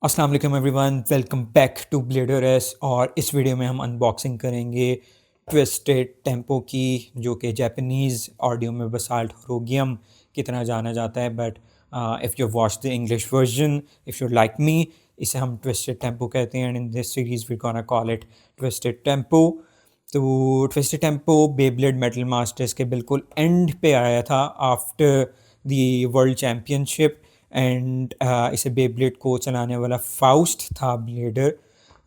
अस्सलाम वालेकुम everyone, welcome back to blader S. और इस वीडियो में हम अनबॉक्सिंग करेंगे ट्विस्टेड टेम्पो की, जो कि जापानीज़ ऑडियो में बसाल्ट रोगियम की तरह जाना जाता है। But if you watch the English version, if you like me, इसे हम ट्विस्टेड टेम्पो कहते हैं। And in this series we gonna call it twisted tempo. तो twisted tempo Beyblade metal masters के बिल्कुल एंड पे आया था after the world championship. And इसे बेब्लेड को चलाने वाला फाउस्ट था blader.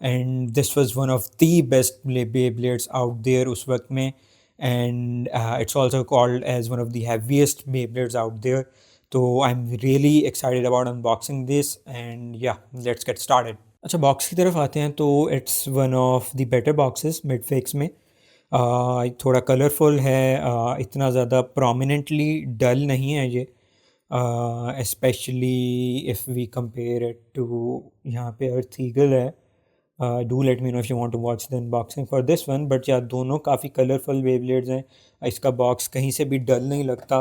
And this was one of the best Beyblades out there उस वक्त में। And it's also called as one of the heaviest Beyblades out there. तो I am really excited about unboxing this and ya let's get started. अच्छा, box की तरफ आते हैं तो it's one of the better boxes मिडफिक्स में। थोड़ा कलरफुल है, इतना ज़्यादा प्रोमिनेंटली डल नहीं है ये, especially if we compare it to यहाँ पे अर्थ ईगल है। Do let me know if you want to watch the unboxing for this one. But yeah दोनों काफ़ी कलरफुल बेब्लेड्स हैं। इसका बॉक्स कहीं से भी डल नहीं लगता।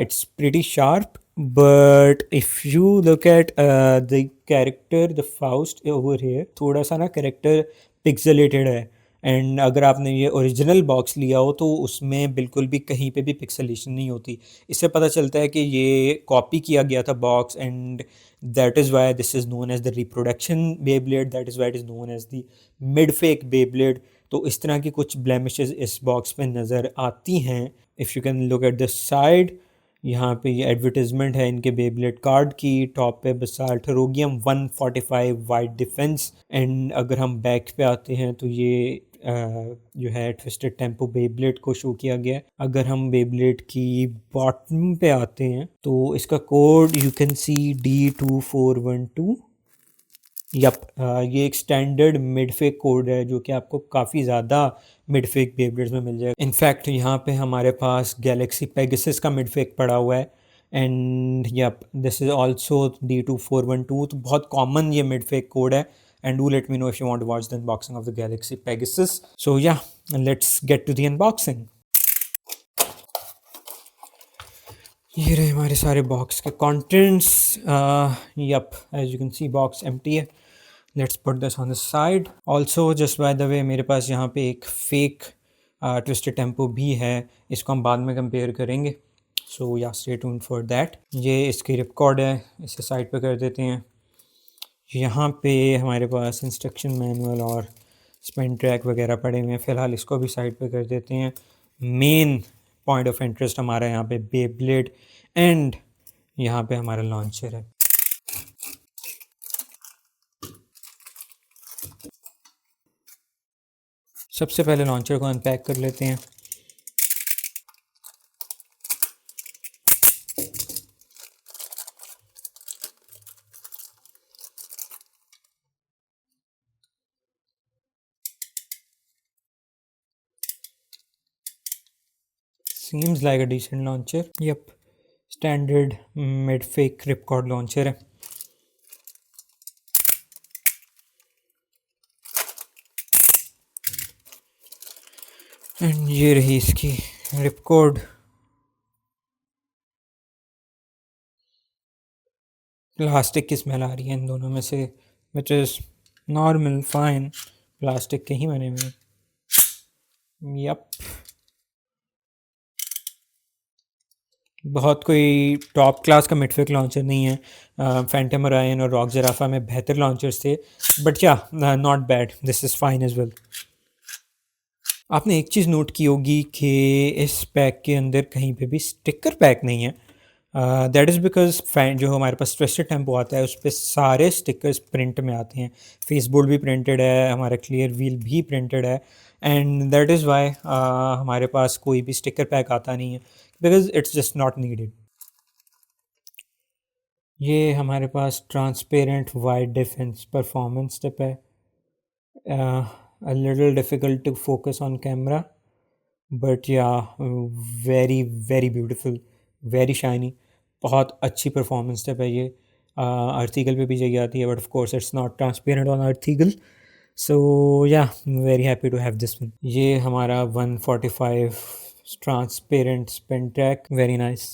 It's pretty sharp, but if you look at the character, the Faust over here, थोड़ा सा ना कैरेक्टर पिक्सेलेटेड है। एंड अगर आपने ये ओरिजिनल बॉक्स लिया हो तो उसमें बिल्कुल भी कहीं पे भी पिक्सेलेशन नहीं होती। इससे पता चलता है कि ये कॉपी किया गया था box. And that is why this is known as the reproduction Beyblade, that is why it is known as the mid fake Beyblade. तो इस तरह की कुछ ब्लेमिशेस इस बॉक्स पे नज़र आती हैं। If you can look at the side, यहाँ पे ये एडवर्टीजमेंट है इनके बेब्लेड कार्ड की। टॉप पे बसाल्ट रोगियम 145 वाइड डिफेंस। एंड अगर हम बैक पे आते हैं तो ये जो है ट्विस्टेड टेम्पो बेब्लेड को शो किया गया है। अगर हम बेब्लेड की बॉटम पे आते हैं तो इसका code you can see D2412। Yup, ये एक स्टैंडर्ड मिडफेक कोड है जो कि आपको काफ़ी ज़्यादा मिडफेक बेब्लेड्स में मिल जाएगा। इनफैक्ट यहाँ पे हमारे पास गैलेक्सी पेगासस का मिडफेक पड़ा हुआ है। And yup, this is also D2412। तो बहुत कॉमन ये मिडफेक कोड है। And do let me know if you want to watch the unboxing of the Galaxy Pegasus. So ya, let's get to the unboxing. ये रहे हमारे सारे box के contents. Yup, as you can see box empty है। Let's put this on the side. Also just by the way, मेरे पास यहाँ पे एक फेक ट्विस्टेड टेम्पो भी है। इसको हम बाद में कंपेयर करेंगे। सो या, स्टे ट्यून्ड फॉर दैट। ये इसकी रिकॉर्ड है, इसे साइड पे कर देते हैं। यहाँ पे हमारे पास इंस्ट्रक्शन मैनुअल और स्पेन ट्रैक वगैरह पड़े हुए हैं। फ़िलहाल इसको भी साइड पे कर देते हैं। मेन पॉइंट ऑफ इंटरेस्ट हमारा यहाँ पे बेब्लेड एंड यहाँ पे हमारा लॉन्चर है। सबसे पहले लॉन्चर को अनपैक कर लेते हैं। Seems like a decent launcher. Yep, standard mid-fake ripcord launcher है। एंड ये रही इसकी रिपकॉर्ड। प्लास्टिक की स्मेल आ रही है इन दोनों में से, which is normal, fine, plastic के ही बने हुए हैं। यप, बहुत कोई टॉप क्लास का मिडफिक लॉन्चर नहीं है। फैंटम ओरायन और रॉक जराफा में बेहतर लॉन्चर्स थे, but yeah, not bad, this is fine as well. आपने एक चीज़ नोट की होगी कि इस पैक के अंदर कहीं पे भी स्टिकर पैक नहीं है। दैट इज़ बिकॉज फैन जो हमारे पास ट्विस्टेड टेम्पो आता है उस पर सारे स्टिकर्स प्रिंट में आते हैं। फेसबोर्ड भी प्रिंटेड है, हमारा क्लियर व्हील भी प्रिंटेड है। एंड दैट इज़ वाई हमारे पास कोई भी स्टिकर पैक आता नहीं है, because it's just not needed. ये हमारे पास transparent wide defense performance tip है। A little difficult to focus on camera, but ya very very beautiful, very shiny. बहुत अच्छी परफॉर्मेंस टिप है ये। अर्थिकल पे भी चाहिए आती है, but of course it's not transparent on अर्थिकल। So ya, very happy to have this one. ये हमारा 145 transparent spin track, very nice.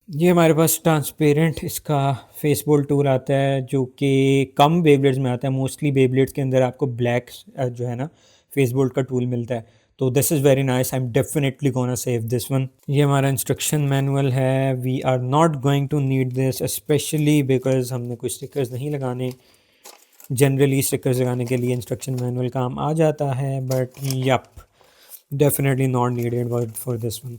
ये हमारे पास ट्रांसपेरेंट इसका फेस बोल्ट टूल आता है जो कि कम बेब्लेड्स में आता है। मोस्टली बेब्लेड्स के अंदर आपको ब्लैक जो है ना फेस बोल्ट का टूल मिलता है। तो this is very nice, I am definitely gonna save this one. ये हमारा इंस्ट्रक्शन मैनुअल है। We are not going to need this specially because हमने कुछ स्टिकर्स नहीं लगाने। जनरली स्टिकर्स लगाने के लिए इंस्ट्रक्शन मैनुअल काम आ जाता है, but yup, definitely not needed for this one.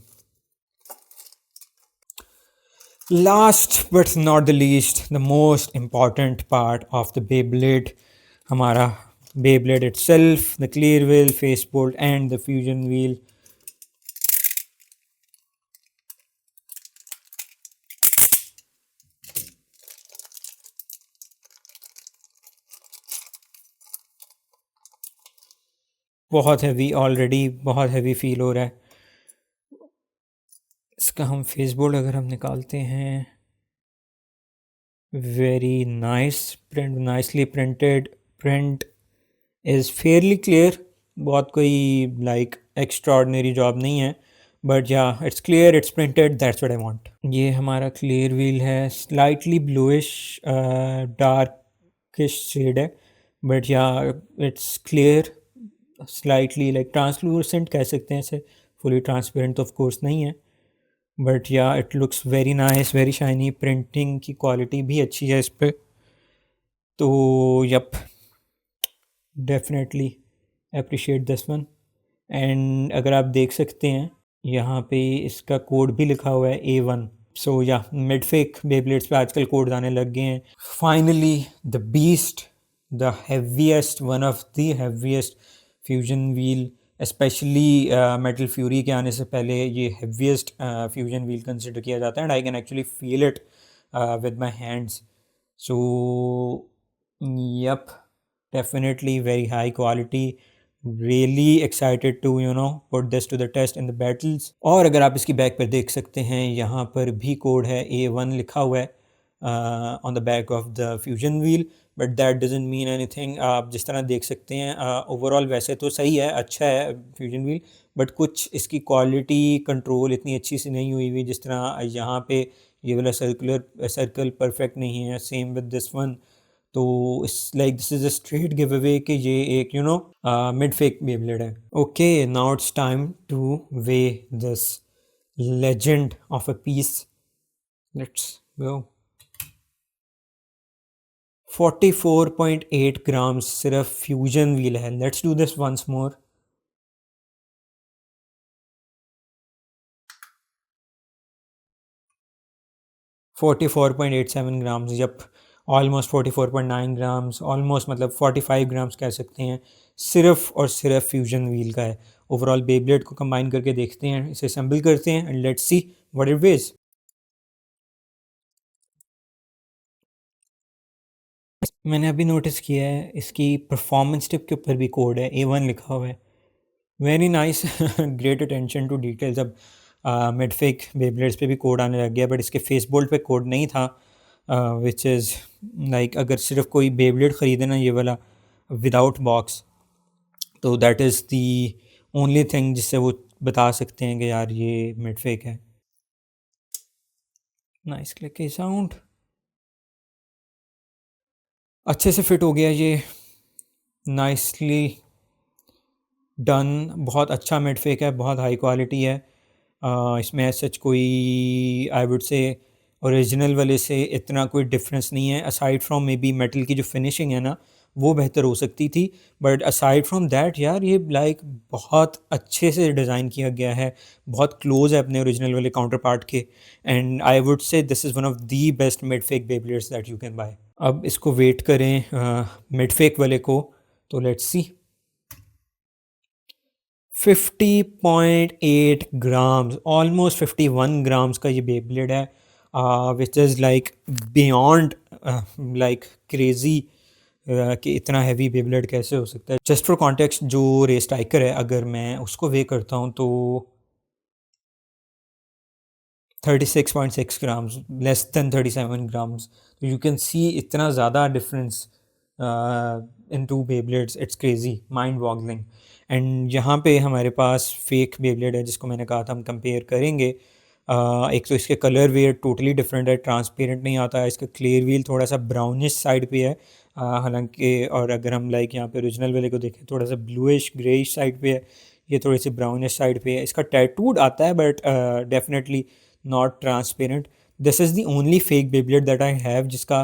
Last but not the least, the most important part of the Beyblade, हमारा Beyblade itself, the clear wheel, face bolt and the fusion wheel. बहुत heavy, already बहुत heavy feel हो रहा है। इसका हम face bolt अगर हम निकालते हैं, very nice print, nicely printed print is Fairlie clear. बहुत कोई लाइक एक्स्ट्राऑर्डिनरी जॉब नहीं है, बट या it's clear, it's printed, that's what I want. ये हमारा क्लियर व्हील है, स्लाइटली ब्लूइश डार्किश शेड है, बट या it's clear, slightly like translucent कह सकते हैं इसे। फुली ट्रांसपेरेंट तो ऑफ कोर्स नहीं है, बट या it looks very nice, very shiny. Printing की क्वालिटी भी अच्छी है इस पर। तो yup, definitely appreciate this one. And अगर आप देख सकते हैं यहाँ पे इसका कोड भी लिखा हुआ है A1। सो या मिडफेक बेब्लेड्स पे आजकल कोड आने लग गए हैं। Finally the beast, the heaviest, one of the heaviest fusion wheel, specially metal fury के आने से पहले ये हैवीएस्ट फ्यूजन व्हील कंसिडर किया जाता है। And I can actually feel it with my hands. So yep, definitely very high quality, really excited to put this to the test in the battles। और अगर आप इसकी बैक पर देख सकते हैं, यहाँ पर भी कोड है A1 लिखा हुआ है on the back of the fusion wheel, but that doesn't mean anything. आप जिस तरह देख सकते हैं ओवरऑल वैसे तो सही है, अच्छा है फ्यूजन व्हील, बट कुछ इसकी क्वालिटी कंट्रोल इतनी अच्छी सी नहीं हुई जिस तरह यहाँ पे ये वाला सर्कल परफेक्ट नहीं है, सेम विद दिस वन। तो it's like this is a straight giveaway कि ये एक मिड फेक बेब्लेड है। Okay, now it's time to weigh this legend of a piece. Let's go. 44.8 grams सिर्फ fusion wheel है। Let's do this once more. 44.87 grams, जब almost 44.9 grams, almost मतलब 45 grams कह सकते हैं, सिर्फ और सिर्फ फ्यूजन व्हील का है। ओवरऑल बेब्लेड को कंबाइन करके देखते हैं, इसे असेंबल करते हैं and let's see what it weighs. मैंने अभी नोटिस किया है इसकी परफॉर्मेंस टिप के ऊपर भी कोड है, A1 लिखा हुआ है। Very nice, great attention to details. अब मिडफेक बेब्लेड्स पे भी कोड आने लग गया, बट इसके फेस बोल्ट पे कोड नहीं था, विच इज़ लाइक अगर सिर्फ कोई बेब्लेड ख़रीदे ना ये वाला विदाउट बॉक्स, तो that is the only thing जिससे वो बता सकते हैं कि यार ये मिडफेक है। नाइस क्लिक साउंड, अच्छे से फिट हो गया ये, नाइसली डन। बहुत अच्छा मिडफेक है, बहुत हाई क्वालिटी है। इसमें सच कोई आई वुड से ओरिजिनल वाले से इतना कोई डिफरेंस नहीं है, aside from may be metal की जो फिनिशिंग है ना वो बेहतर हो सकती थी, बट असाइड फ्रॉम दैट यार ये लाइक बहुत अच्छे से डिज़ाइन किया गया है, बहुत क्लोज है अपने ओरिजिनल वाले काउंटर पार्ट के। And I would say this is one of the best mid fake Beyblades that you can buy. अब इसको वेट करें मिड फेक वाले को, तो let's see. 50.8 grams, almost 51 grams का ये बेब्लेड है, which is like beyond like crazy कि इतना हैवी बेब्लेड कैसे हो सकता है। जस्ट फॉर कॉन्टेक्स्ट, जो रेस स्ट्राइकर है अगर मैं उसको वे करता हूँ तो 36.6 ग्राम्स, लेस दैन 37 ग्राम्स। तो यू कैन सी इतना ज़्यादा difference in two Beyblades, it's crazy, mind boggling. एंड यहाँ पे हमारे पास फेक बेब्लेड है जिसको मैंने कहा था हम कंपेयर करेंगे। एक तो इसके कलर वेयर टोटली डिफरेंट है, ट्रांसपेरेंट नहीं आता है, इसका क्लियर व्हील थोड़ा सा ब्राउनिश साइड पे है, हालांकि और अगर हम लाइक यहाँ पे ओरिजिनल वाले को देखें थोड़ा सा ब्लूइश ग्रेइश साइड पे है, ये थोड़ी सी ब्राउनिश साइड पे है। इसका टैटूड आता है but definitely not transparent. This is the only fake Beyblade that I have जिसका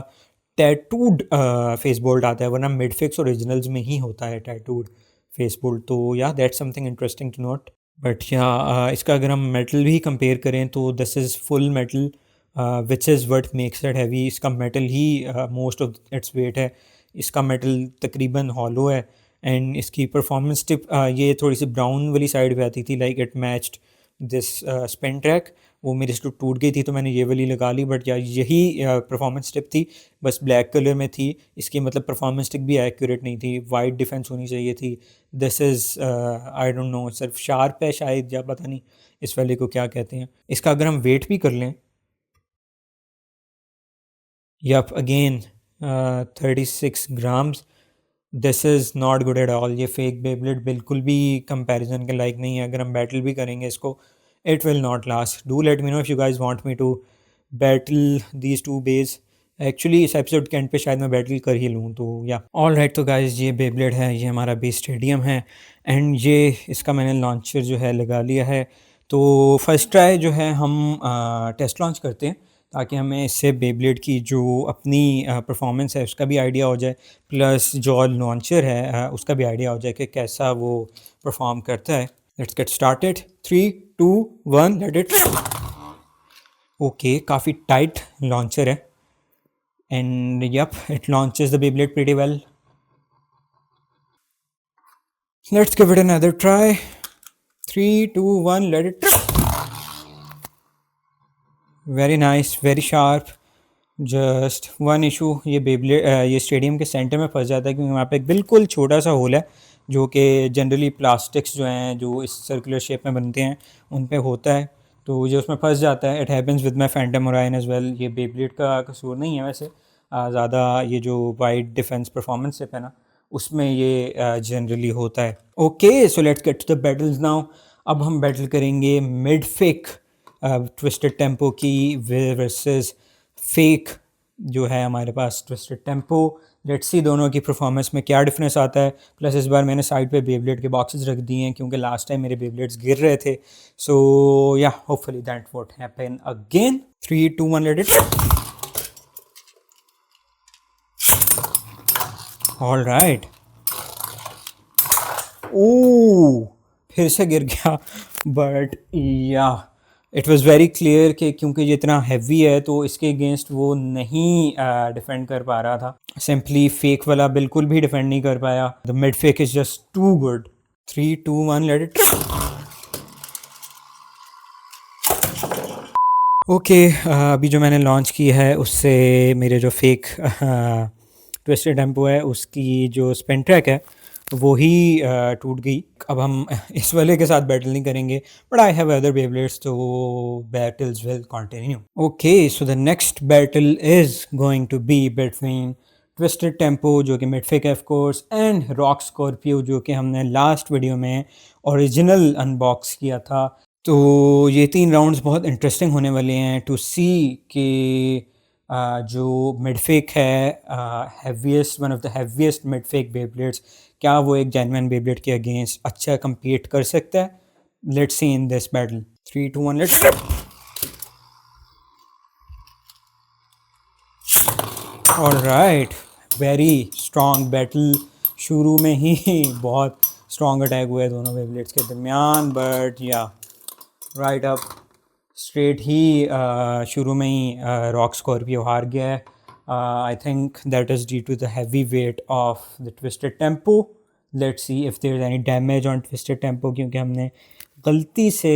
टैटूड फेस बोल्ट आता है, वरना मिडफिक्स ओरिजिनल्स में ही होता है टैटूड फेस बोल्ट। तो ya that's something interesting to note. But ya इसका अगर हम मेटल भी कंपेयर करें तो this is full metal which is what makes it heavy. इसका मेटल ही मोस्ट ऑफ इट्स वेट है, इसका मेटल तकरीबन हॉलो है। एंड इसकी परफॉर्मेंस टिप ये थोड़ी सी ब्राउन वाली साइड पे आती थी, like it matched this spin track, वो मेरी से टूट गई थी तो मैंने ये वाली लगा ली। बट या यही परफॉर्मेंस टिप थी, बस ब्लैक कलर में थी। इसकी मतलब परफॉर्मेंस टिप भी एक्यूरेट नहीं थी, वाइड डिफेंस होनी चाहिए थी। This is I don't know, सिर्फ शार्प है शायद या पता नहीं इस वाले को क्या कहते हैं। इसका अगर हम वेट भी कर लें, yup again 36 grams. This is not good at all. ये फेक बेब्लेड बिल्कुल भी कंपैरिजन के लायक नहीं है। अगर हम बैटल भी करेंगे इसको, it will not last. Do let me know if you guys want me to battle these two Beys. Actually इस एपिसोड के एंड पे शायद मैं बैटल कर ही लूँ, तो या ऑल राइट। तो गाइज ये बेब्लेड है, ये हमारा बेस स्टेडियम है एंड ये इसका मैंने लॉन्चर जो है लगा लिया है। तो फर्स्ट ट्राई जो है हम टेस्ट लॉन्च करते हैं, ताकि हमें इससे बेब्लेड की जो अपनी परफॉर्मेंस है उसका भी आइडिया हो जाए, प्लस जो लॉन्चर है उसका भी आइडिया हो जाए कि कैसा वो परफॉर्म करता है। Let's get started. 3 2 1 let it. Okay, काफ़ी टाइट लॉन्चर है and yup it launches the Beyblade pretty well. Let's give it another try. 3 2 1 let it. Very nice, very sharp. Just one issue, ये Beyblade ये stadium के centre में फंस जाता है क्योंकि वहाँ पे एक बिल्कुल छोटा सा होल है जो कि जनरली प्लास्टिक्स जो हैं जो इस सर्कुलर शेप में बनते हैं उन पे होता है, तो ये उसमें फंस जाता है। It happens with my Phantom Orion as well. ये बेब्लेड का कसूर नहीं है वैसे, ज़्यादा ये जो वाइड डिफेंस परफॉर्मेंस शिप है ना उसमें ये जनरली होता है। Okay so let's get to the battles now. अब हम बैटल करेंगे मिड फेक ट्विस्टेड टेम्पो की वर्सेस फेक जो है हमारे पास ट्विस्टेड टेम्पो। लेट्स सी दोनों की परफॉर्मेंस में क्या डिफरेंस आता है। प्लस इस बार मैंने साइड पे बेब्लेड के बॉक्सेस रख दिए हैं क्योंकि लास्ट टाइम मेरे बेब्लेड्स गिर रहे थे। So ya hopefully that won't happen again. 3 2 1 let it. All right. ओ, फिर से गिर गया। बट या इट वाज वेरी क्लियर कि क्योंकि ये इतना हैवी है तो इसके अगेंस्ट वो नहीं डिफेंड कर पा रहा था। सिंपली फेक वाला बिल्कुल भी डिफेंड नहीं कर पाया। The mid fake is just too good. 3 2 1 let it. Okay, अभी जो मैंने लॉन्च की है उससे मेरे जो फेक ट्विस्टेड टेम्पो है उसकी जो स्पिन ट्रैक है वो ही टूट गई। अब हम इस वाले के साथ बैटल नहीं करेंगे, but I have other Beyblades तो battles will continue. Okay so the next battle is going to be between twisted tempo जो कि मिडफिक है of course and rock Scorpio जो कि हमने लास्ट वीडियो में ओरिजिनल अनबॉक्स किया था। तो ये 3 राउंड्स बहुत इंटरेस्टिंग होने वाले हैं टू सी कि जो मिडफेक है heaviest one of the heaviest मिडफेक बेब्लेड्स, क्या वो एक जेन्युइन बेब्लेड के अगेंस्ट अच्छा compete कर सकता है। Let's see in this battle. 3 2 1 let's. Alright, very strong battle. शुरू में ही बहुत स्ट्रॉन्ग अटैक हुए दोनों बेब्लेड्स के दरमियान, बट या राइट अप स्ट्रेट ही शुरू में ही रॉक स्कॉर्पियो हार गया है। I think that is due to the heavy weight of the twisted tempo. Let's see if there is any damage on twisted tempo, क्योंकि हमने गलती से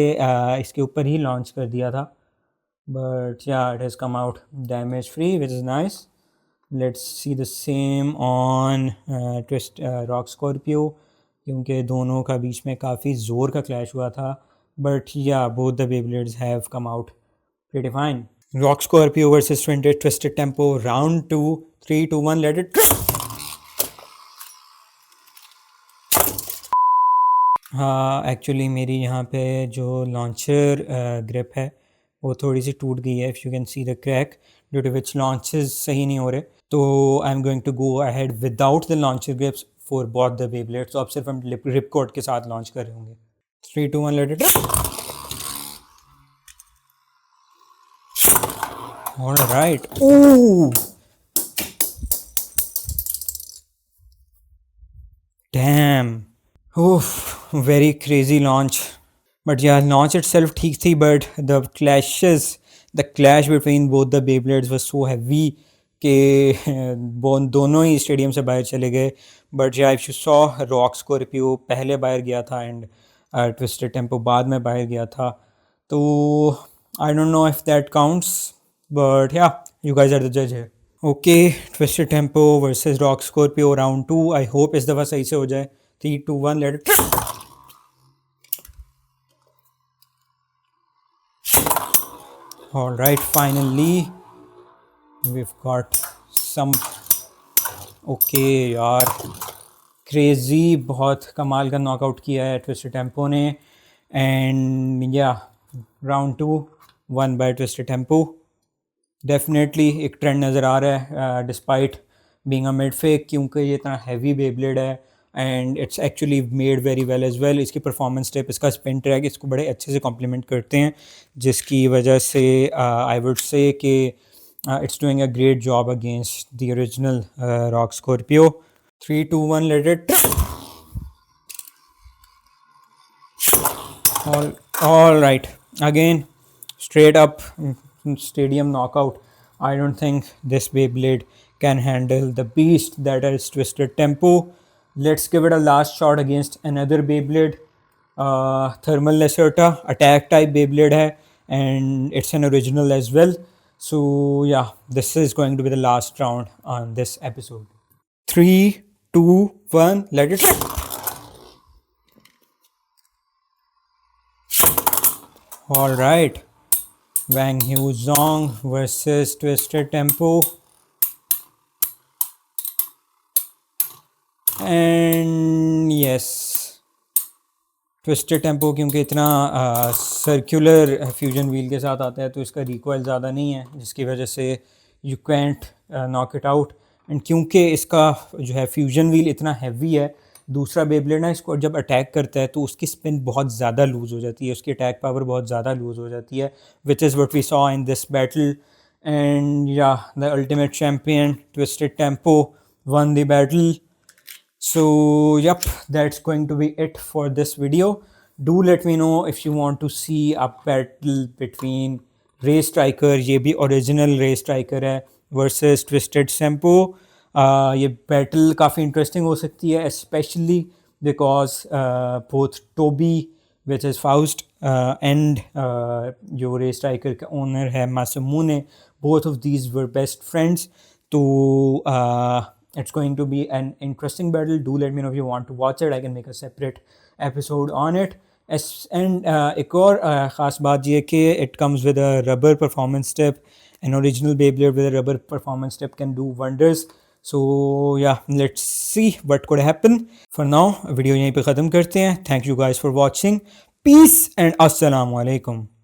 इसके ऊपर ही लॉन्च कर दिया था। बट या it has come out damage free which is nice. Let's see the same on twist rock Scorpio, क्योंकि दोनों का बीच में काफ़ी ज़ोर का क्लैश हुआ था। But yeah, both the Beyblades have come out pretty fine. Rock Scorpio versus Twisted Tempo, round 2. 3 2 1 let it. हाँ एक्चुअली मेरी यहाँ पे जो लॉन्चर ग्रिप है वो थोड़ी सी टूट गई है, if you can see the crack, due to which launches सही नहीं हो रहे। तो I am going to go ahead without the launcher grips for both the Beyblades. तो अब सिर्फ हम रिपकॉर्ड के साथ लॉन्च कर रहे होंगे। 3 2 1 let it. Alright. Oh damn, oh very crazy launch. But या लॉन्च itself ठीक थी, but the clash between both the Beyblades was so heavy कि दोनों ही स्टेडियम से बाहर चले गए। बट या if you saw, rock Scorpio पहले बाहर गया था एंड ट्विस्टेड टेम्पो बाद में बाहर गया था। तो I don't know if that counts, but या यू गाइस आर द जज है। Okay, twisted tempo versus rock Scorpio round 2। I hope इस दफ़ा सही से हो जाए। 3 2 1 let it. All right, finally we've got some। Okay यार, क्रेजी, बहुत कमाल का नॉकआउट किया है ट्विस्टेड टेम्पो ने। एंड या round 2 one by twisted tempo. Definitely एक ट्रेंड नज़र आ रहा है despite being a mid fake, क्योंकि ये इतना हैवी बेब्लेड है and it's actually made very well as well. इसकी परफॉर्मेंस टिप, इसका स्पिन ट्रैक इसको बड़े अच्छे से कॉम्प्लीमेंट करते हैं, जिसकी वजह से आई वुड से कि it's doing a great job against the original rock Scorpio. 3 2 1 let it. All right, again straight up stadium knockout. I don't think this Beyblade can handle the beast that is Twisted Tempo. Let's give it a last shot against another Beyblade, Thermal Lacerta, attack type Beyblade hai, and it's an original as well. So yeah, this is going to be the last round on this episode. 3 2 1 let it rip. All right, Wang Hu Zong versus Twisted Tempo. And yes, twisted tempo क्योंकि इतना circular fusion wheel के साथ आता है तो इसका recoil ज़्यादा नहीं है, जिसकी वजह से you can't knock it out. And क्योंकि इसका जो है फ्यूजन व्हील इतना हैवी है, दूसरा बेब्लेड ना इसको जब अटैक करता है तो उसकी स्पिन बहुत ज़्यादा लूज़ हो जाती है, उसकी अटैक पावर बहुत ज़्यादा लूज़ हो जाती है, which is what we saw in this battle. And ya the ultimate champion twisted tempo won the battle. So yep, that's going to be it for this video. Do let me know if you want to see a battle between Race Striker, ये भी original Race Striker है, versus Twisted Tempo. ये battle काफ़ी interesting हो सकती है, especially because both Toby, which is Faust, and जो Race Striker का owner है Masamune, both of these were best friends. तो it's going to be an interesting battle. Do let me know if you want to watch it. I can make a separate episode on it. And एक और ख़ास बात ये कि it comes with a rubber performance tip. An original Beyblade with a rubber performance tip can do wonders. So yeah, let's see what could happen. For now, video यहीं पे ख़त्म करते हैं. Thank you guys for watching. Peace and Assalamu alaikum.